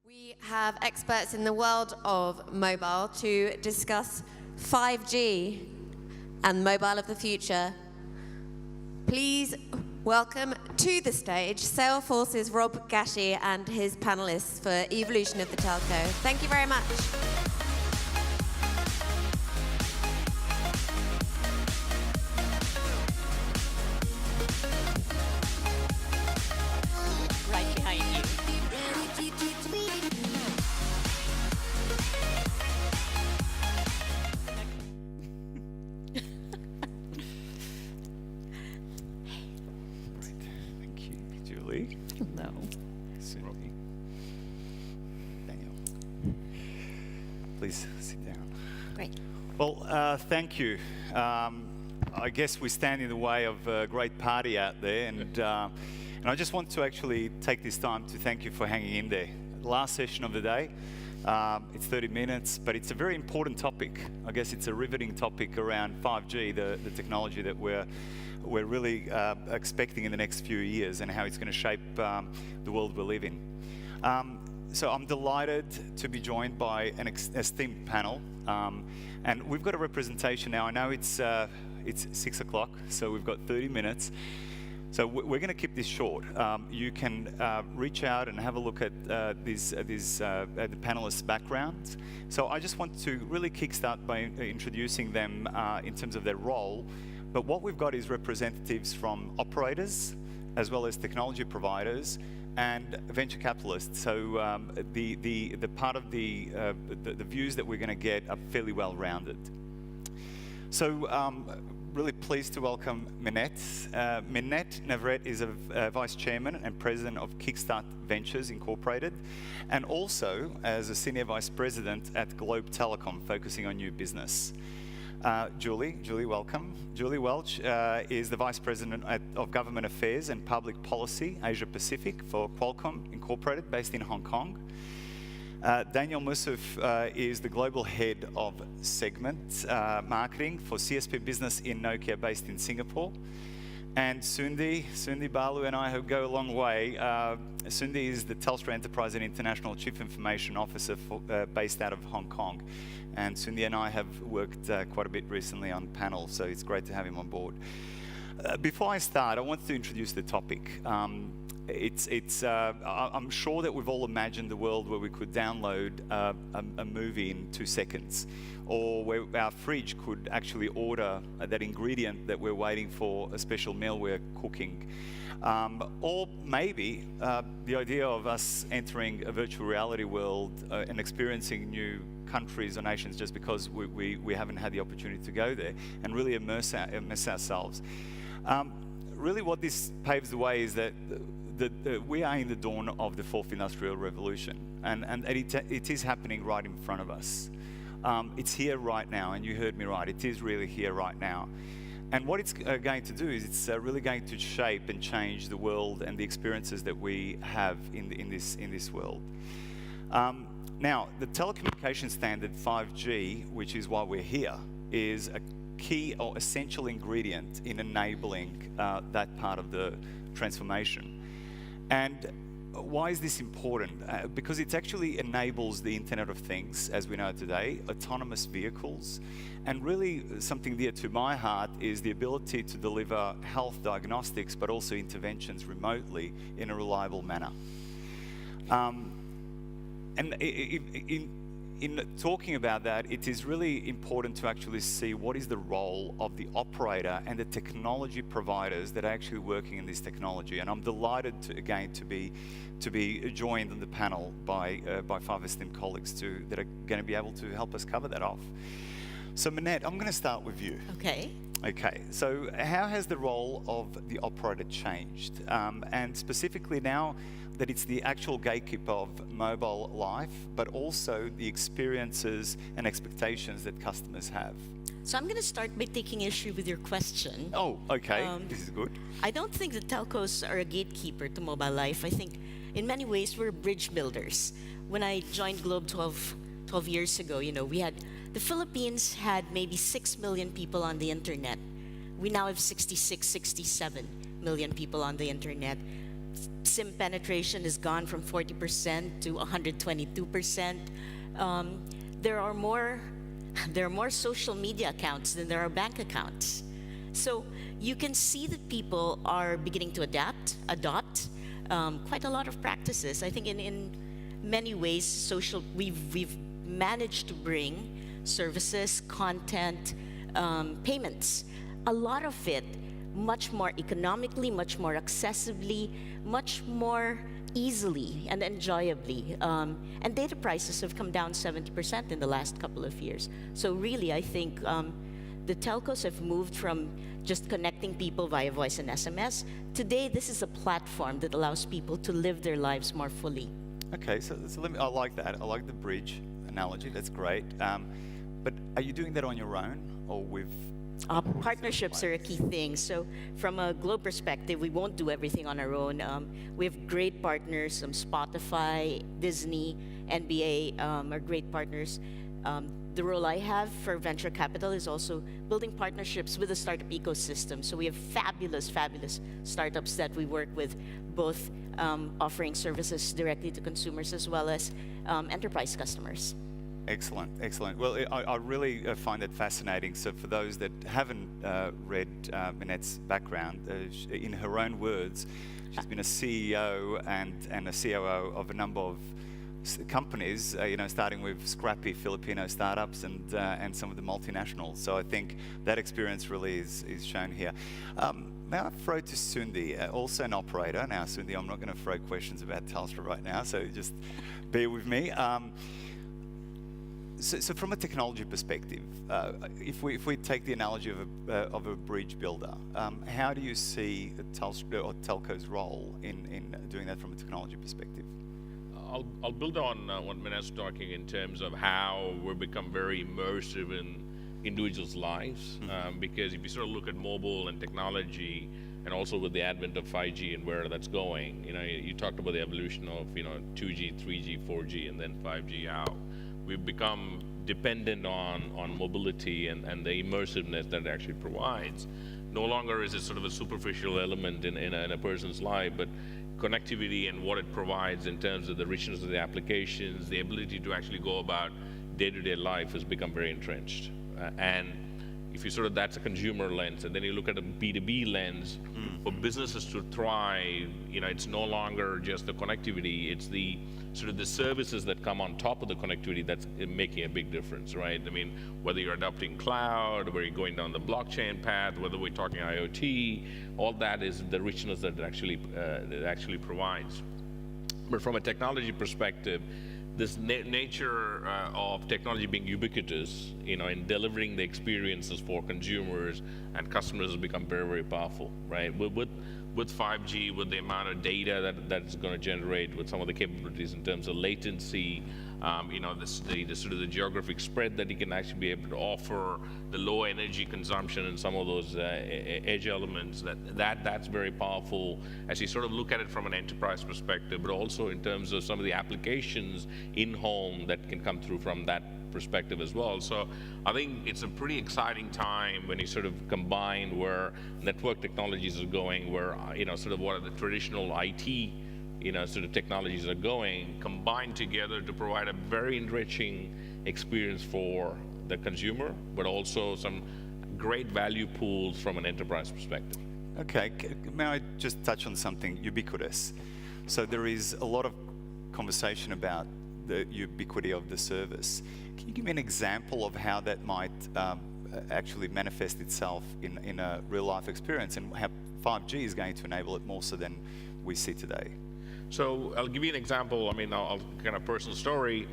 We have experts in the world of mobile to discuss 5G and mobile of the future. Please welcome to the stage Salesforce's Rob Gashi and his panelists for Evolution of the Telco. Thank you very much. Right behind you. Thank you, Julie. No. Sundi. Daniel. Please sit down. Great. Well, thank you. I guess we stand in the way of a great party out there, and I just want to actually take this time to thank you for hanging in there. Last session of the day, it's 30 minutes, but it's a very important topic. I guess it's a riveting topic around 5G, the technology that we're really expecting in the next few years and how it's going to shape the world we live in. So I'm delighted to be joined by an esteemed panel, and we've got a representation now. I know it's 6 o'clock, so we've got 30 minutes. So we're going to keep this short. You can reach out and have a look at the panelists' backgrounds. So I just want to really kickstart by introducing them in terms of their role. But what we've got is representatives from operators, as well as technology providers, and venture capitalists. So the part of the views that we're going to get are fairly well rounded. So really pleased to welcome Minette. Minette Navarrete is a Vice Chairman and President of Kickstart Ventures Incorporated, and also as a Senior Vice President at Globe Telecom, focusing on new business. Julie, welcome. Julie Welch is the Vice President of Government Affairs and Public Policy, Asia Pacific for Qualcomm Incorporated, based in Hong Kong. Danial Mausoof is the Global Head of Segment Marketing for CSP Business in Nokia, based in Singapore. And Sundi, Balu and I go a long way. Sundi is the Telstra Enterprise and International Chief Information Officer based out of Hong Kong. And Sundi and I have worked quite a bit recently on panels, so it's great to have him on board. Before I start, I want to introduce the topic. I'm sure that we've all imagined the world where we could download a movie in 2 seconds, or where our fridge could actually order that ingredient that we're waiting for, a special meal we're cooking. Or maybe the idea of us entering a virtual reality world and experiencing new countries or nations just because we haven't had the opportunity to go there and really immerse ourselves. Really what this paves the way is that we are in the dawn of the 4th Industrial Revolution, and it is happening right in front of us. It's here right now, and you heard me right, it is really here right now. And what it's going to do is it's really going to shape and change the world and the experiences that we have in this world. Now, the telecommunication standard 5G, which is why we're here, is a key or essential ingredient in enabling that part of the transformation. And why is this important? Because it actually enables the Internet of Things, as we know it today, autonomous vehicles, and really something dear to my heart is the ability to deliver health diagnostics, but also interventions remotely in a reliable manner. And in talking about that, it is really important to actually see what is the role of the operator and the technology providers that are actually working in this technology. And I'm delighted to be joined on the panel by 5 esteemed colleagues that are going to be able to help us cover that off. So Minette, I'm going to start with you. Okay. Okay, so how has the role of the operator changed? And specifically now that it's the actual gatekeeper of mobile life, but also the experiences and expectations that customers have. So I'm going to start by taking issue with your question. Oh, okay, this is good. I don't think the telcos are a gatekeeper to mobile life. I think in many ways we're bridge builders. When I joined Globe 12 years ago, the Philippines had maybe 6 million people on the internet. We now have 66, 67 million people on the internet. SIM penetration has gone from 40% to 122%. There are more social media accounts than there are bank accounts. So you can see that people are beginning to adopt quite a lot of practices. I think in many ways, we've managed to bring services, content, payments, a lot of it much more economically, much more accessibly, much more easily and enjoyably. And data prices have come down 70% in the last couple of years. So really, I think the telcos have moved from just connecting people via voice and SMS. Today, this is a platform that allows people to live their lives more fully. Okay, so I like that. I like the bridge analogy. That's great. But are you doing that on your own or with? Partnerships are a key thing. So from a Globe perspective, we won't do everything on our own. We have great partners, Spotify, Disney, NBA are great partners. The role I have for venture capital is also building partnerships with the startup ecosystem. So we have fabulous startups that we work with, both offering services directly to consumers as well as enterprise customers. Excellent, excellent. Well, I really find that fascinating. So for those that haven't read Minette's background, in her own words, she's been a CEO and a COO of a number of companies, starting with scrappy Filipino startups and some of the multinationals. So I think that experience really is shown here. May I throw to Sundi, also an operator. Now, Sundi, I'm not going to throw questions about Telstra right now, so just bear with me. So from a technology perspective, if we take the analogy of a bridge builder, how do you see Telstra or Telco's role in doing that from a technology perspective? I'll build on what Minette's talking in terms of how we've become very immersive in individuals' lives. Because if you sort of look at mobile and technology, and also with the advent of 5G and where that's going, you talked about the evolution of 2G, 3G, 4G, and then 5G out. We've become dependent on mobility and the immersiveness that it actually provides. No longer is it sort of a superficial element in a person's life, but connectivity and what it provides in terms of the richness of the applications, the ability to actually go about day-to-day life has become very entrenched. And if you that's a consumer lens, and then you look at a B2B lens, for businesses to thrive, it's no longer just the connectivity, it's the the services that come on top of the connectivity that's making a big difference, right? I mean, whether you're adopting cloud, whether you're going down the blockchain path, whether we're talking IoT, all that is the richness that it actually provides. But from a technology perspective, this nature of technology being ubiquitous, in delivering the experiences for consumers and customers has become very, very powerful, right? With 5G, with the amount of data that's going to generate, with some of the capabilities in terms of latency, the geographic spread that you can actually be able to offer, the low energy consumption and some of those edge elements, that's very powerful as you look at it from an enterprise perspective, but also in terms of some of the applications in-home that can come through from that perspective as well. So I think it's a pretty exciting time when you combine where network technologies are going, where what are the traditional IT technologies are going, combined together to provide a very enriching experience for the consumer, but also some great value pools from an enterprise perspective. Okay, may I just touch on something ubiquitous? So there is a lot of conversation about the ubiquity of the service. Can you give me an example of how that might actually manifest itself in a real life experience, and how 5G is going to enable it more so than we see today? So I'll give you an example. I'll kind of personal story.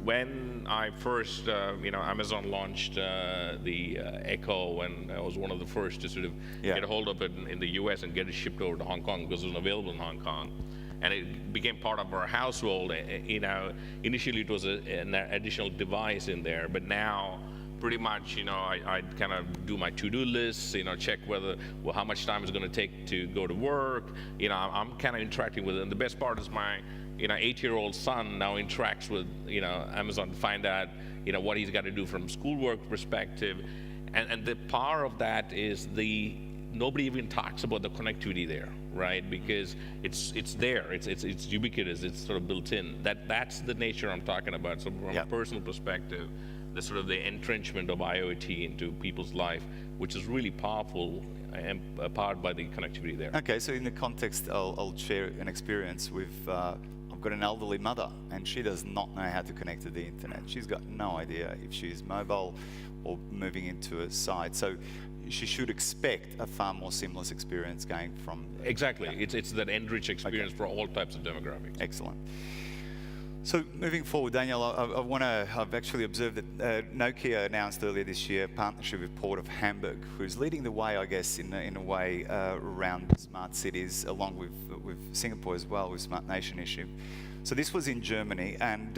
When I first, Amazon launched the Echo, and I was one of the first to get a hold of it in the US and get it shipped over to Hong Kong because it was available in Hong Kong. And it became part of our household. Initially it was an additional device in there, but now pretty much, I kind of do my to-do lists, check how much time it's going to take to go to work. I'm kind of interacting with it. And the best part is my, 8-year-old son now interacts with, Amazon to find out, what he's got to do from schoolwork perspective. And the power of that is the nobody even talks about the connectivity there, right? Because it's there, it's ubiquitous, it's sort of built in. That's the nature I'm talking about. So from a personal perspective, the sort of the entrenchment of IoT into people's life, which is really powerful and powered by the connectivity there. Okay, so in the context, I'll share an experience with. I've got an elderly mother, and she does not know how to connect to the internet. She's got no idea if she's mobile or moving into a site. So she should expect a far more seamless experience going from... Exactly. It's that enriched experience for all types of demographics. Excellent. So moving forward, Daniel, I've actually observed that Nokia announced earlier this year a partnership with Port of Hamburg, who's leading the way, I guess, in a way around smart cities, along with Singapore as well, with Smart Nation issue. So this was in Germany, and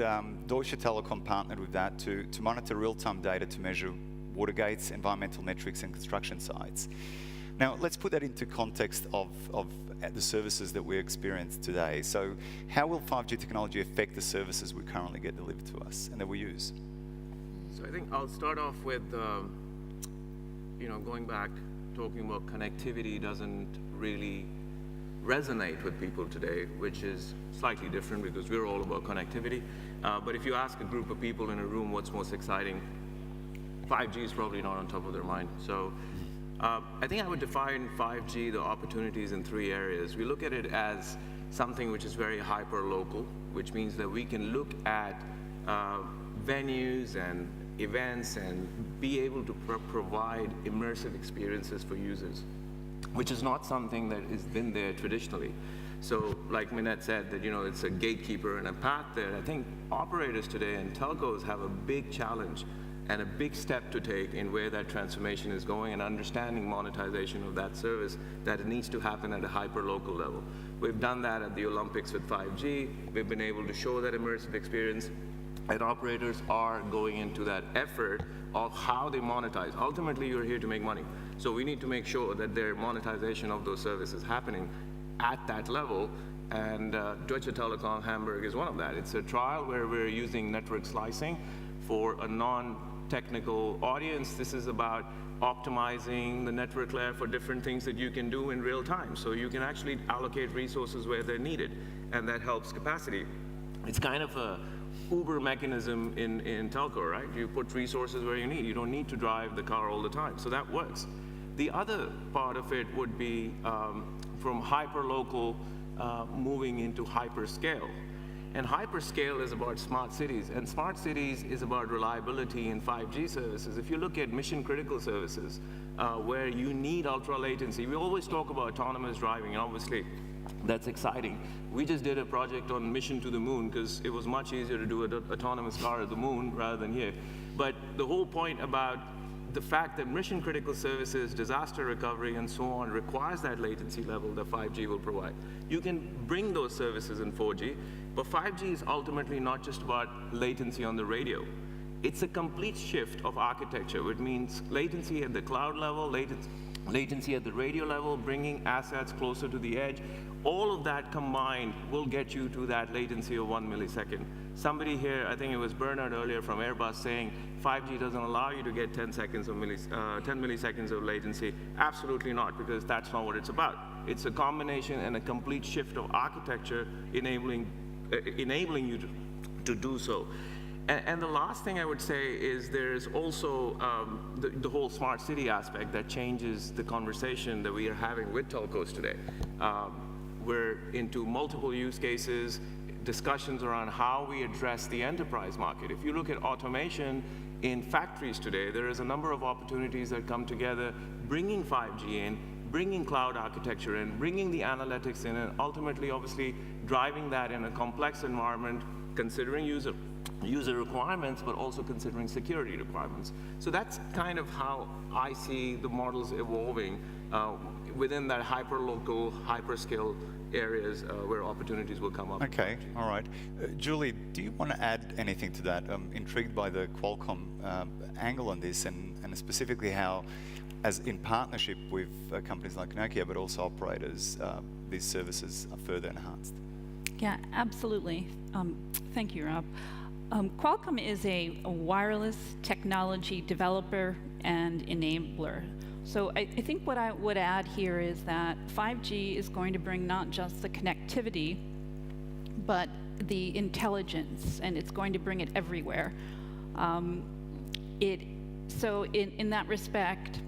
Deutsche Telekom partnered with that to monitor real-time data to measure water gates, environmental metrics, and construction sites. Now, let's put that into context of the services that we experience today. So how will 5G technology affect the services we currently get delivered to us and that we use? So I think I'll start off with, going back, talking about connectivity doesn't really resonate with people today, which is slightly different because we're all about connectivity. But if you ask a group of people in a room what's most exciting, 5G is probably not on top of their mind. So I think I would define 5G, the opportunities, in 3 areas. We look at it as something which is very hyper-local, which means that we can look at venues and events and be able to provide immersive experiences for users, which is not something that has been there traditionally. So like Minette said, that it's a gatekeeper and a path there. I think operators today and telcos have a big challenge and a big step to take in where that transformation is going and understanding monetization of that service, that it needs to happen at a hyper-local level. We've done that at the Olympics with 5G. We've been able to show that immersive experience, and operators are going into that effort of how they monetize. Ultimately, you're here to make money. So we need to make sure that their monetization of those services is happening at that level. And Deutsche Telekom Hamburg is one of that. It's a trial where we're using network slicing for a non-technical audience. This is about optimizing the network layer for different things that you can do in real time. So you can actually allocate resources where they're needed, and that helps capacity. It's kind of a Uber mechanism in telco, right? You put resources where you need. You don't need to drive the car all the time. So that works. The other part of it would be from hyper-local moving into hyperscale. And hyperscale is about smart cities, and smart cities is about reliability in 5G services. If you look at mission-critical services, where you need ultra latency, we always talk about autonomous driving, and obviously that's exciting. We just did a project on mission to the moon because it was much easier to do an autonomous car at the moon rather than here. But the whole point about the fact that mission-critical services, disaster recovery, and so on requires that latency level that 5G will provide. You can bring those services in 4G, but 5G is ultimately not just about latency on the radio. It's a complete shift of architecture, which means latency at the cloud level, latency at the radio level, bringing assets closer to the edge. All of that combined will get you to that latency of 1 millisecond. Somebody here, I think it was Bernard earlier from Airbus, saying 5G doesn't allow you to get 10 milliseconds of latency. Absolutely not, because that's not what it's about. It's a combination and a complete shift of architecture enabling you to do so. And the last thing I would say is there's also the whole smart city aspect that changes the conversation that we are having with telcos today. We're into multiple use cases, discussions around how we address the enterprise market. If you look at automation in factories today, there is a number of opportunities that come together, bringing 5G in, bringing cloud architecture in, bringing the analytics in, and ultimately, obviously, driving that in a complex environment, considering user requirements, but also considering security requirements. So that's kind of how I see the models evolving within that hyper-local, hyperscale areas where opportunities will come up. Okay, all right. Julie, do you want to add anything to that? I'm intrigued by the Qualcomm angle on this, and specifically how, as in partnership with companies like Nokia, but also operators, these services are further enhanced. Yeah, absolutely. Thank you, Rob. Qualcomm is a wireless technology developer and enabler. So I think what I would add here is that 5G is going to bring not just the connectivity, but the intelligence, and it's going to bring it everywhere. So in that respect,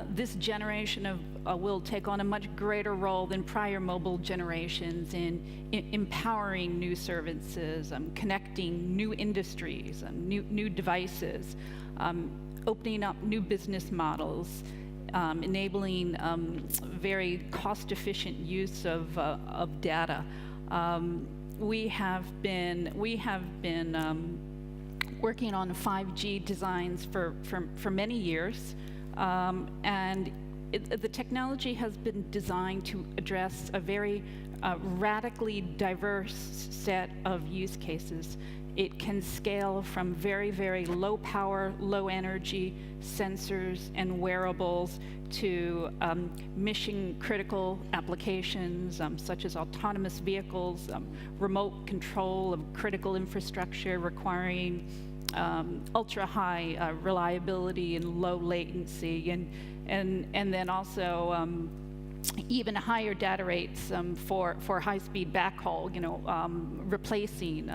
this generation will take on a much greater role than prior mobile generations in empowering new services, connecting new industries, new devices, opening up new business models, enabling very cost-efficient use of data. We have been working on 5G designs for many years, and the technology has been designed to address a very radically diverse set of use cases. It can scale from very, very low power, low energy sensors and wearables to mission critical applications such as autonomous vehicles, remote control of critical infrastructure requiring ultra high reliability and low latency, and then also even higher data rates for high-speed backhaul, replacing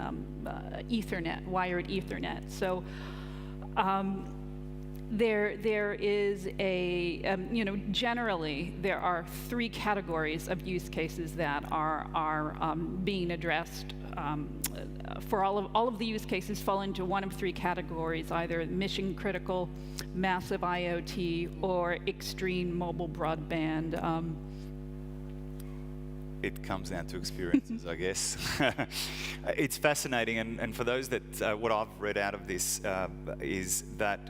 Ethernet, wired Ethernet. So there is a, generally there are three categories of use cases that are being addressed. For all of the use cases fall into one of three categories, either mission critical, massive IoT, or extreme mobile broadband. It comes down to experiences, I guess. It's fascinating, and for those that, what I've read out of this is that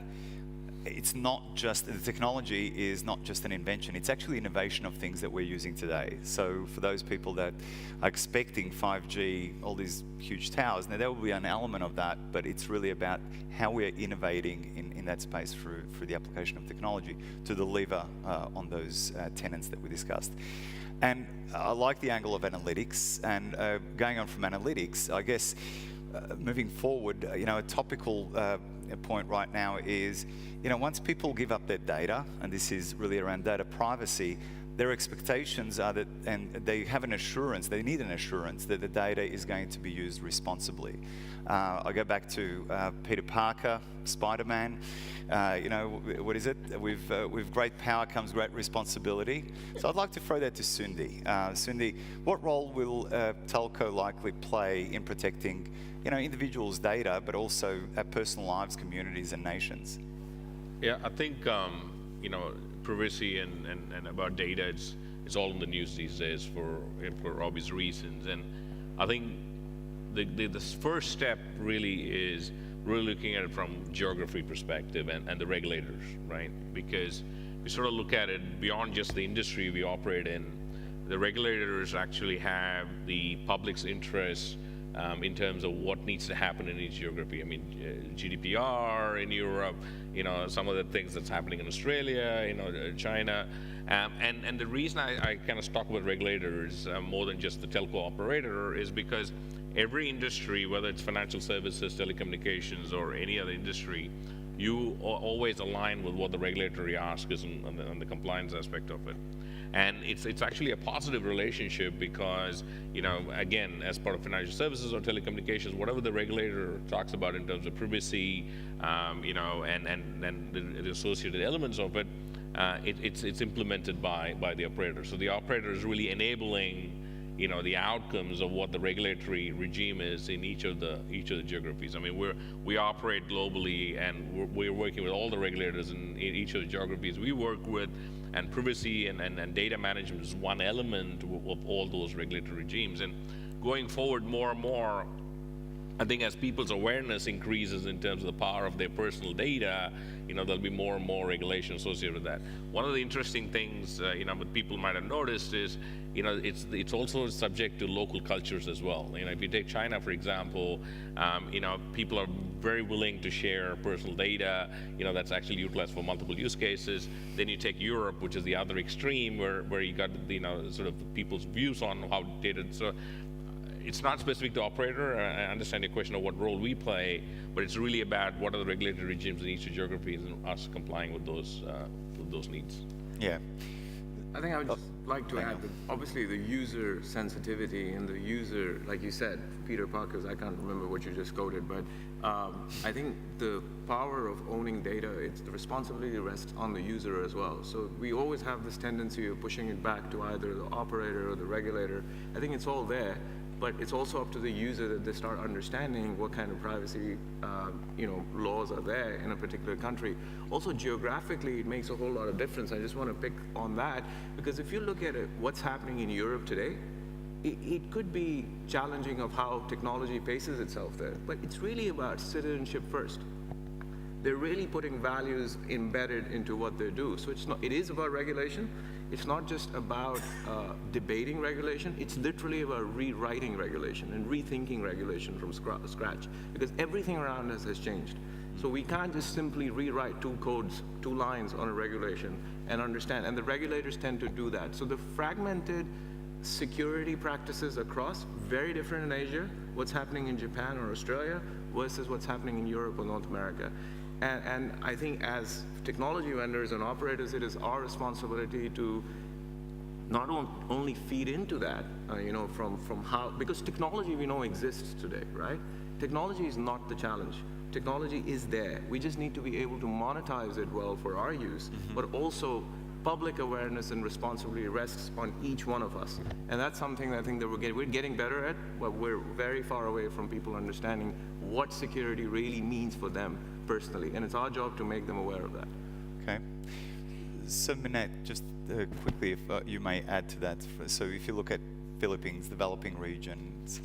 it's not just, the technology is not just an invention, it's actually innovation of things that we're using today. So for those people that are expecting 5G, all these huge towers, now there will be an element of that, but it's really about how we're innovating in that space through the application of technology to deliver on those tenets that we discussed. And I like the angle of analytics, and going on from analytics, I guess moving forward, a topical point right now is, once people give up their data, and this is really around data privacy, their expectations are that, and they have an assurance, they need an assurance that the data is going to be used responsibly. I go back to Peter Parker, Spider-Man, what is it? With great power comes great responsibility. So I'd like to throw that to Sundi. Sundi, what role will TELCO likely play in protecting individuals' data, but also our personal lives, communities, and nations? Yeah, I think privacy and about data, it's all in the news these days for obvious reasons. And I think the first step really is really looking at it from geography perspective and the regulators, right? Because we sort of look at it beyond just the industry we operate in. The regulators actually have the public's interest in terms of what needs to happen in each geography. I mean, GDPR in Europe, some of the things that's happening in Australia, China. And the reason I kind of talk about regulators more than just the telco operator is because every industry, whether it's financial services, telecommunications, or any other industry, you always align with what the regulatory ask is on the compliance aspect of it. And it's actually a positive relationship because, again, as part of financial services or telecommunications, whatever the regulator talks about in terms of privacy, and the associated elements of it, it's implemented by the operator. So the operator is really enabling, the outcomes of what the regulatory regime is in each of the geographies. I mean, we operate globally, and we're working with all the regulators in each of the geographies we work with. And privacy and data management is one element of all those regulatory regimes. And going forward more and more, I think as people's awareness increases in terms of the power of their personal data, there'll be more and more regulation associated with that. One of the interesting things, that people might have noticed is, it's also subject to local cultures as well. If you take China, for example, people are very willing to share personal data, that's actually utilized for multiple use cases. Then you take Europe, which is the other extreme, where you got, sort of people's views on how data. So it's not specific to operator. I understand your question of what role we play, but it's really about what are the regulatory regimes in each geographies and us complying with those needs. Yeah. I think I would just like to add that obviously the user sensitivity and the user, like you said, Peter Parker's, I can't remember what you just quoted, but I think the power of owning data, the responsibility rests on the user as well. So we always have this tendency of pushing it back to either the operator or the regulator. I think it's all there, but it's also up to the user that they start understanding what kind of privacy laws are there in a particular country. Also geographically, it makes a whole lot of difference. I just want to pick on that, because if you look at what's happening in Europe today, it could be challenging of how technology paces itself there, but it's really about citizenship first. They're really putting values embedded into what they do. So it is about regulation. It's not just about debating regulation. It's literally about rewriting regulation and rethinking regulation from scratch, because everything around us has changed. So we can't just simply rewrite two lines on a regulation and understand, and the regulators tend to do that. So the fragmented security practices across, very different in Asia, what's happening in Japan or Australia versus what's happening in Europe or North America. And I think as technology vendors and operators, it is our responsibility to not only feed into that, from how, because technology we know exists today, right? Technology is not the challenge. Technology is there. We just need to be able to monetize it well for our use, but also public awareness and responsibility rests on each one of us. And that's something I think that we're getting better at, but we're very far away from people understanding what security really means for them personally. And it's our job to make them aware of that. Okay. So Minette, just quickly, if you may add to that. So if you look at Philippines, developing regions,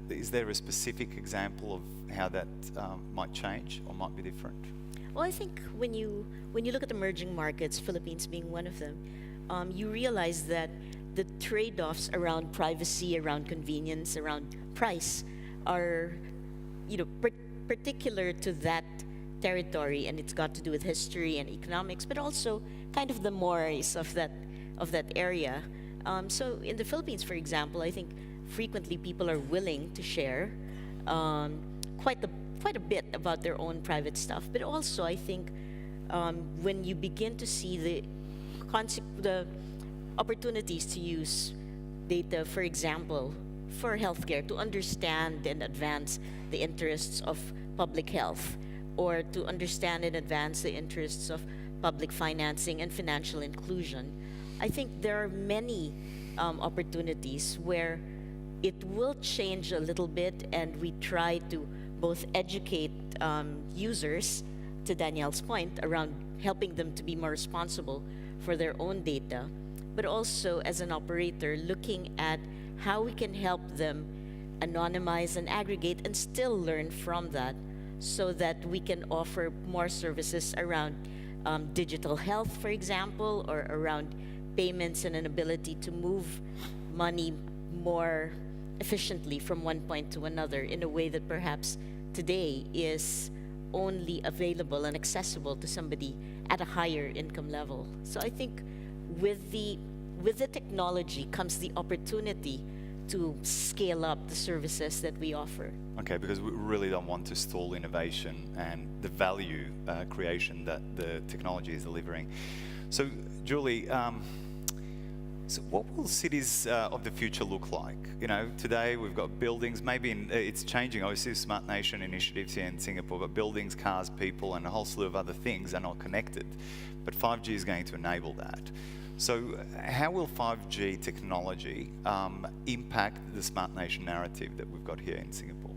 is there a specific example of how that might change or might be different? Well, I think when you look at emerging markets, Philippines being one of them, you realize that the trade-offs around privacy, around convenience, around price are, particular to that territory, and it's got to do with history and economics, but also kind of the mores of that area. So in the Philippines, for example, I think frequently people are willing to share quite a bit about their own private stuff, but also I think when you begin to see the opportunities to use data, for example, for healthcare, to understand and advance the interests of public health, or to understand and advance the interests of public financing and financial inclusion, I think there are many opportunities where it will change a little bit, and we try to both educate users, to Daniel's point, around helping them to be more responsible for their own data, but also as an operator looking at how we can help them anonymize and aggregate and still learn from that, so that we can offer more services around digital health, for example, or around payments and an ability to move money more efficiently from one point to another in a way that perhaps today is only available and accessible to somebody at a higher income level. So I think with the technology comes the opportunity to scale up the services that we offer. Okay, because we really don't want to stall innovation and the value creation that the technology is delivering. So, Julie, so what will cities of the future look like? Today we've got buildings, maybe it's changing, obviously Smart Nation initiatives here in Singapore, but buildings, cars, people, and a whole slew of other things are not connected. But 5G is going to enable that. So how will 5G technology impact the Smart Nation narrative that we've got here in Singapore?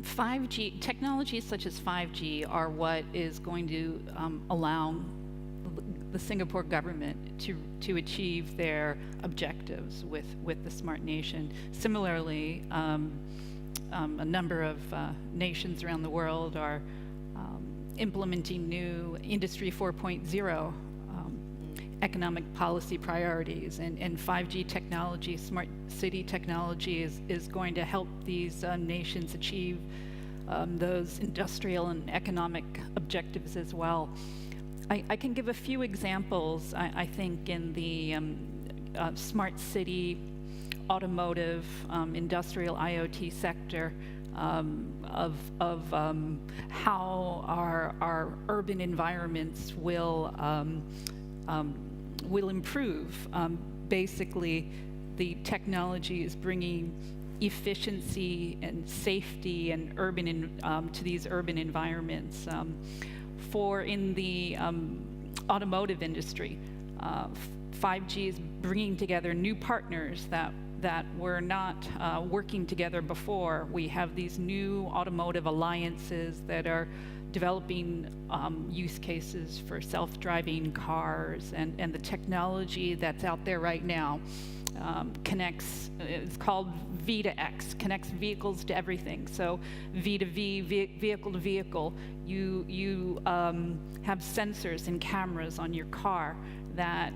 5G, technologies such as 5G are what is going to allow the Singapore government to achieve their objectives with the Smart Nation. Similarly, a number of nations around the world are implementing new Industry 4.0 economic policy priorities, and 5G technology, smart city technology is going to help these nations achieve those industrial and economic objectives as well. I can give a few examples, I think, in the smart city, automotive, industrial IoT sector, of how our urban environments will improve. Basically, the technology is bringing efficiency and safety and to these urban environments. For in the automotive industry, 5G is bringing together new partners that were not working together before. We have these new automotive alliances that are developing use cases for self-driving cars, and the technology that's out there right now connects, it's called V to X, connects vehicles to everything. So V to V, vehicle to vehicle, you have sensors and cameras on your car that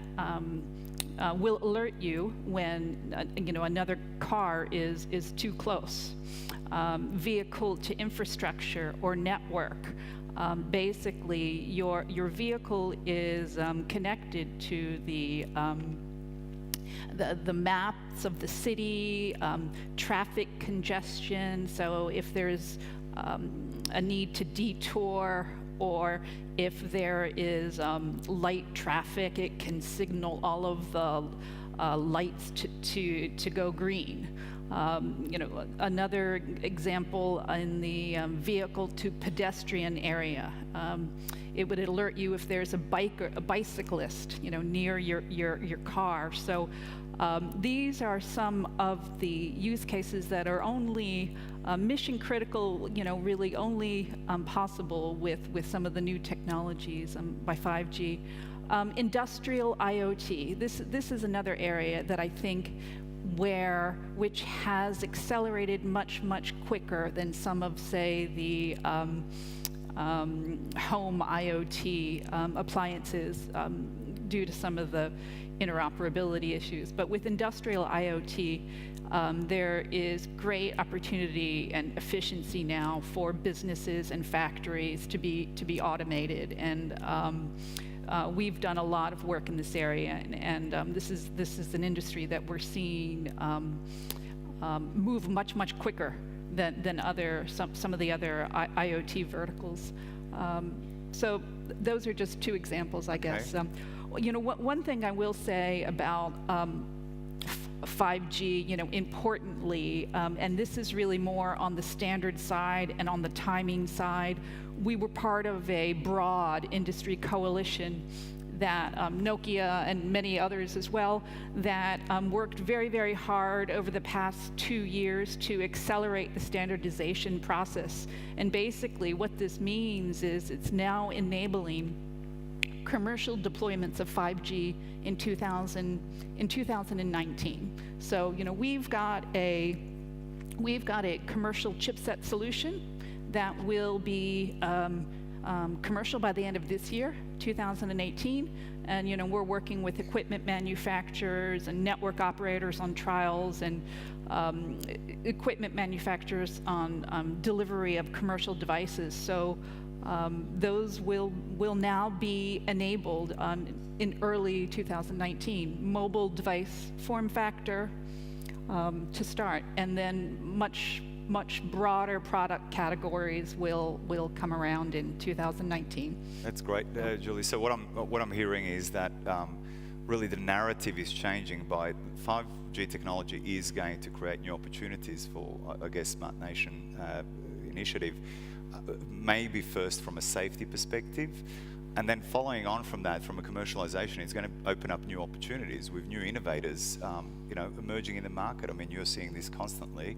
will alert you when another car is too close. Vehicle to infrastructure or network. Basically, your vehicle is connected to the maps of the city, traffic congestion. So if there's a need to detour, or if there is light traffic, it can signal all of the lights to go green. Another example in the vehicle to pedestrian area, it would alert you if there's a bicyclist, near your car. So these are some of the use cases that are only mission critical, really only possible with some of the new technologies by 5G. Industrial IoT. This is another area that I think which has accelerated much quicker than some of, say, the home IoT appliances due to some of the interoperability issues. But with industrial IoT, there is great opportunity and efficiency now for businesses and factories to be automated, and we've done a lot of work in this area, and this is an industry that we're seeing move much quicker than some of the other IoT verticals. So those are just two examples, I guess. Okay. One thing I will say about 5G, importantly, and this is really more on the standard side and on the timing side, we were part of a broad industry coalition that Nokia and many others as well, that worked very hard over the past 2 years to accelerate the standardization process. And basically what this means is it's now enabling commercial deployments of 5G in 2019. So we've got a commercial chipset solution that will be commercial by the end of this year, 2018. And we're working with equipment manufacturers and network operators on trials, and equipment manufacturers on delivery of commercial devices. So those will now be enabled in early 2019. Mobile device form factor to start, and then much broader product categories will come around in 2019. That's great, Julie. So what I'm hearing is that really the narrative is changing. By 5G technology is going to create new opportunities for, I guess, Smart Nation initiative. Maybe first from a safety perspective, and then following on from that, from a commercialization, it's going to open up new opportunities with new innovators, emerging in the market. I mean, you're seeing this constantly,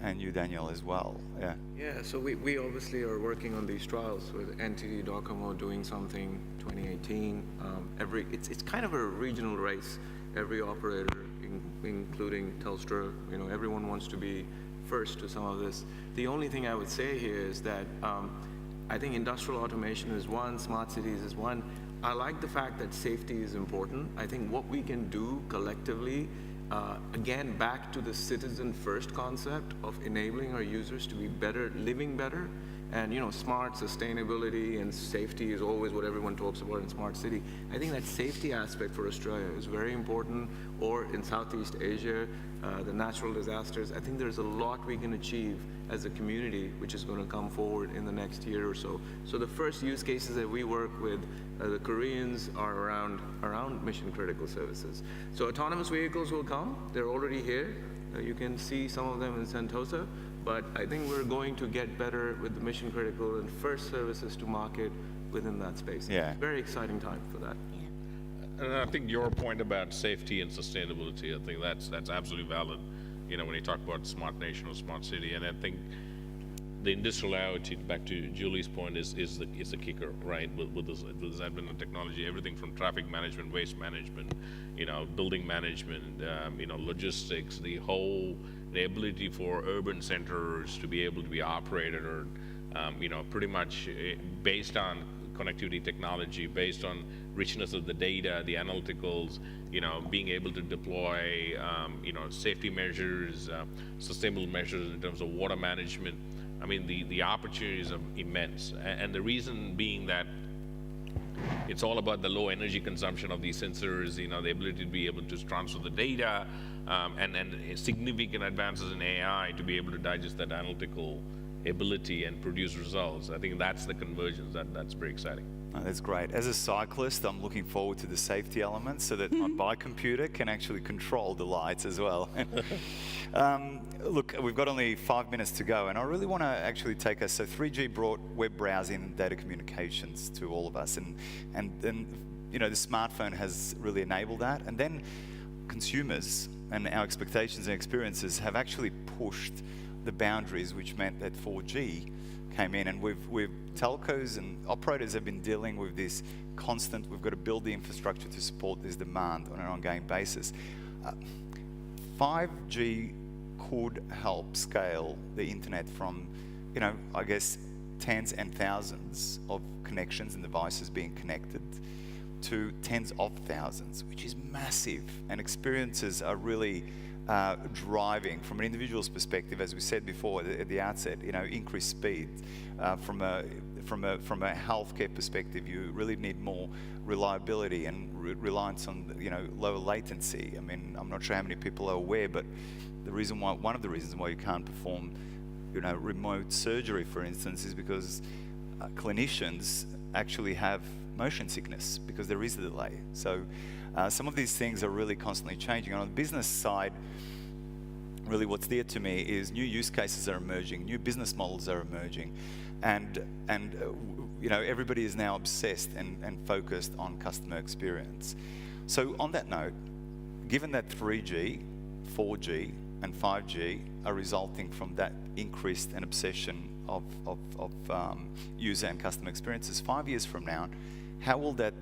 and you, Danial, as well. Yeah. Yeah. So we obviously are working on these trials with NTT Docomo doing something 2018. It's kind of a regional race. Every operator, including Telstra, everyone wants to be first to some of this. The only thing I would say here is that I think industrial automation is one, smart cities is one. I like the fact that safety is important. I think what we can do collectively, again, back to the citizen first concept of enabling our users to be better, living better, And smart sustainability and safety is always what everyone talks about in smart city. I think that safety aspect for Australia is very important, or in Southeast Asia, the natural disasters. I think there's a lot we can achieve as a community, which is going to come forward in the next year or so. So the first use cases that we work with the Koreans are around mission critical services. So autonomous vehicles will come. They're already here. You can see some of them in Sentosa. But I think we're going to get better with the mission critical and first services to market within that space. Yeah. Very exciting time for that. And I think your point about safety and sustainability, I think that's absolutely valid. When you talk about smart nation or smart city, and I think the industrial IoT, back to Julie's point, is the kicker, right? With this advent of technology, everything from traffic management, waste management, building management, logistics, the ability for urban centers to be able to be operated, or pretty much based on connectivity technology, based on richness of the data, the analyticals, being able to deploy, safety measures, sustainable measures in terms of water management. I mean, the opportunities are immense. And the reason being that it's all about the low energy consumption of these sensors, the ability to be able to transfer the data, and significant advances in AI to be able to digest that analytical ability and produce results. I think that's the convergence that's very exciting. Oh, that's great. As a cyclist, I'm looking forward to the safety elements so that my bike computer can actually control the lights as well. Look, we've got only 5 minutes to go, and I really want to actually take us. So 3G brought web browsing and data communications to all of us, and then the smartphone has really enabled that. And then consumers and our expectations and experiences have actually pushed the boundaries, which meant that 4G came in, and we've telcos and operators have been dealing with this constant. We've got to build the infrastructure to support this demand on an ongoing basis. 5G could help scale the internet from, I guess, tens and thousands of connections and devices being connected to tens of thousands, which is massive, and experiences are really driving from an individual's perspective, as we said before at the outset, increased speed. From a healthcare perspective, you really need more reliability and reliance on lower latency. I mean, I'm not sure how many people are aware, but one of the reasons why you can't perform remote surgery, for instance, is because clinicians actually have motion sickness because there is a delay. So some of these things are really constantly changing. And on the business side, really what's dear to me is new use cases are emerging, new business models are emerging, and everybody is now obsessed and focused on customer experience. So on that note, given that 3G, 4G, and 5G are resulting from that increased and obsession of user and customer experiences, 5 years from now, how will that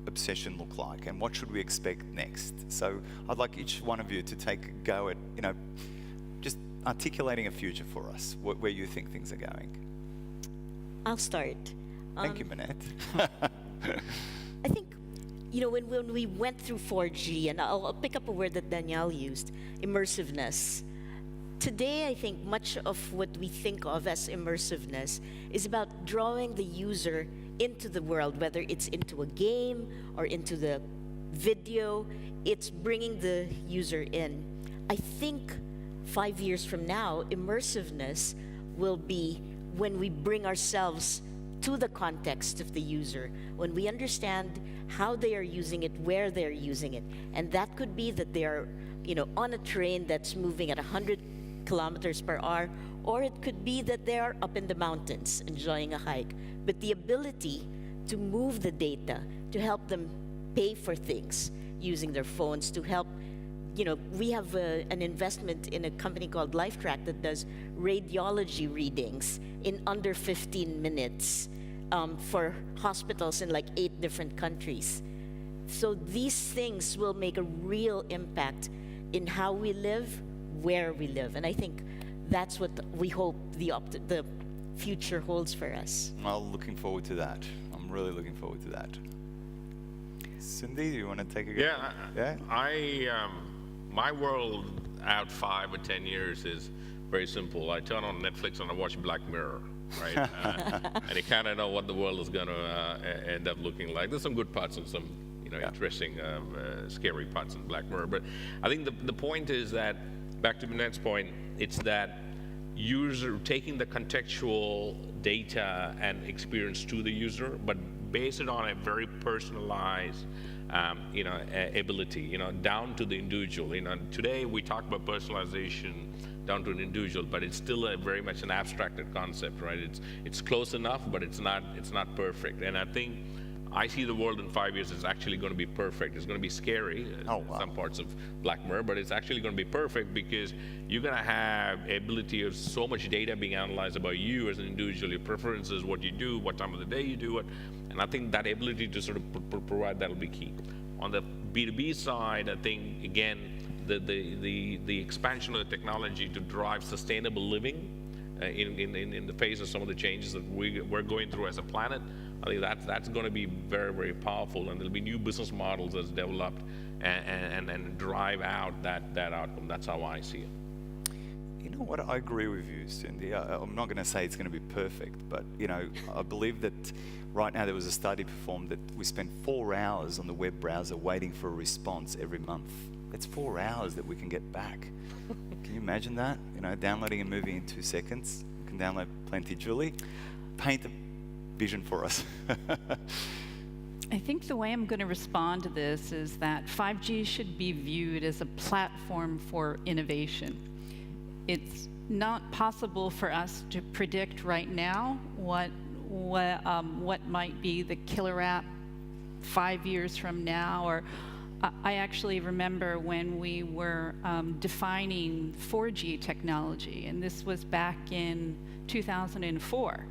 obsession look like, and what should we expect next? So I'd like each one of you to take a go at just articulating a future for us, where you think things are going. I'll start. Thank you, Minette. I think, when we went through 4G, and I'll pick up a word that Danial used, immersiveness. Today, I think much of what we think of as immersiveness is about drawing the user into the world, whether it's into a game or into the video. It's bringing the user in. I think 5 years from now, immersiveness will be when we bring ourselves to the context of the user, when we understand how they are using it, where they're using it. And that could be that they are, on a train that's moving at 100 kilometers per hour, or it could be that they are up in the mountains enjoying a hike. But the ability to move the data, to help them pay for things using their phones, to help, we have an investment in a company called LifeTrack that does radiology readings in under 15 minutes for hospitals in like 8 different countries. So these things will make a real impact in how we live, where we live. And I think that's what we hope the future holds for us. Well, looking forward to that. I'm really looking forward to that. Sundi, do you want to take a go? Yeah. My world out 5 or 10 years is very simple. I turn on Netflix and I watch Black Mirror, right? And you kind of know what the world is going to end up looking like. There's some good parts and some interesting, scary parts in Black Mirror. But I think the point is that, back to Minette's point, it's that user taking the contextual data and experience to the user, but base it on a very personalized ability, down to the individual. Today we talk about personalization down to an individual, but it's still very much an abstracted concept, right? It's close enough, but it's not perfect. And I think I see the world in 5 years is actually going to be perfect. It's going to be scary, some parts of Black Mirror, but it's actually going to be perfect because you're going to have ability of so much data being analyzed about you as an individual, your preferences, what you do, what time of the day you do it, and I think that ability to sort of provide that will be key. On the B2B side, I think, again, the expansion of the technology to drive sustainable living in the face of some of the changes that we're going through as a planet, I think that's going to be very, very powerful, and there'll be new business models that's developed and drive out that outcome. That's how I see it. You know what? I agree with you, Sundi. I'm not going to say it's going to be perfect, but I believe that right now there was a study performed that we spend 4 hours on the web browser waiting for a response every month. That's 4 hours that we can get back. Can you imagine that? Downloading a movie in 2 seconds. You can download plenty. Julie, paint a vision for us. I think the way I'm going to respond to this is that 5G should be viewed as a platform for innovation. It's not possible for us to predict right now what might be the killer app 5 years from now. Or I actually remember when we were defining 4G technology, and this was back in 2004.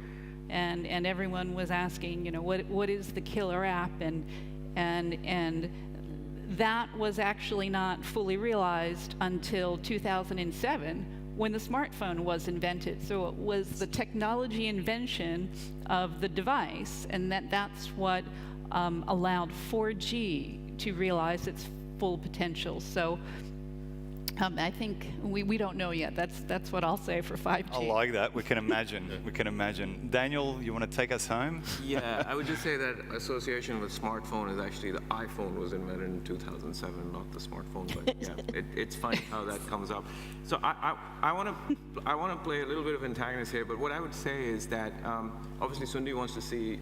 And everyone was asking, what is the killer app? And that was actually not fully realized until 2007 when the smartphone was invented. So it was the technology invention of the device, and that's what allowed 4G to realize its full potential. So I think we don't know yet. That's what I'll say for 5G. I like that. We can imagine. We can imagine. Daniel, you want to take us home? Yeah, I would just say that association with smartphone is actually the iPhone was invented in 2007, not the smartphone. But yeah, it's funny how that comes up. So I want to play a little bit of antagonist here. But what I would say is that obviously Sundi wants to see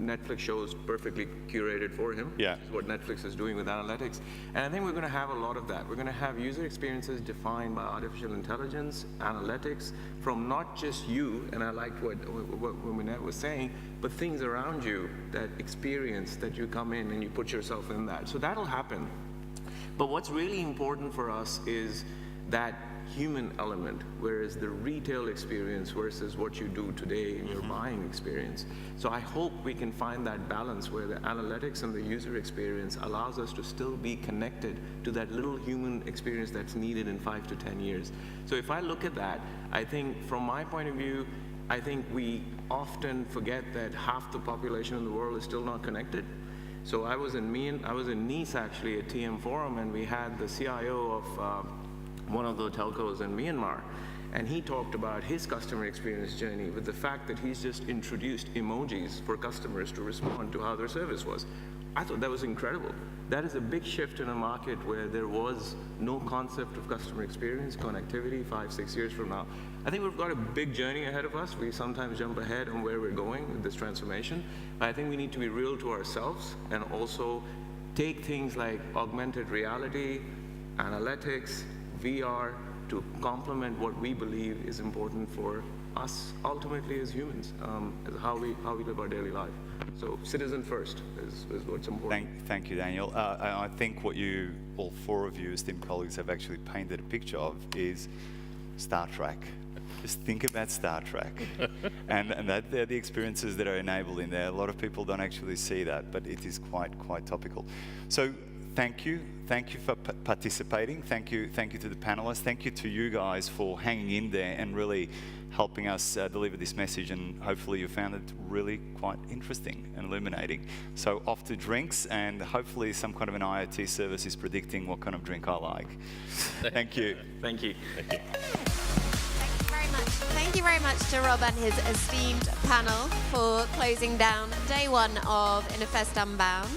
Netflix shows perfectly curated for him. Yeah. Which is what Netflix is doing with analytics. And I think we're going to have a lot of that. We're going to have user experiences defined by artificial intelligence, analytics, from not just you, and I liked what Minette was saying, but things around you, that experience that you come in and you put yourself in that. So that'll happen. But what's really important for us is that human element, whereas the retail experience versus what you do today in your buying experience. So I hope we can find that balance where the analytics and the user experience allows us to still be connected to that little human experience that's needed in 5 to 10 years. So if I look at that, I think from my point of view, I think we often forget that half the population in the world is still not connected. So I was in Nice actually at TM Forum, and we had the CIO of one of the telcos in Myanmar, and he talked about his customer experience journey with the fact that he's just introduced emojis for customers to respond to how their service was. I thought that was incredible. That is a big shift in a market where there was no concept of customer experience, connectivity 5, 6 years from now. I think we've got a big journey ahead of us. We sometimes jump ahead on where we're going with this transformation, but I think we need to be real to ourselves and also take things like augmented reality, analytics, VR to complement what we believe is important for us ultimately as humans, as how we live our daily life. So citizen first is what's important. Thank you, Daniel. I think what all 4 of you esteemed colleagues have actually painted a picture of is Star Trek. Just think about Star Trek. and that they're the experiences that are enabled in there. A lot of people don't actually see that, but it is quite topical. So thank you. Thank you for participating. Thank you to the panelists. Thank you to you guys for hanging in there and really helping us deliver this message. And hopefully you found it really quite interesting and illuminating. So off to drinks, and hopefully some kind of an IoT service is predicting what kind of drink I like. Thank you. Thank you. Thank you. Thank you very much to Rob and his esteemed panel for closing down day one of Innovfest Unbound.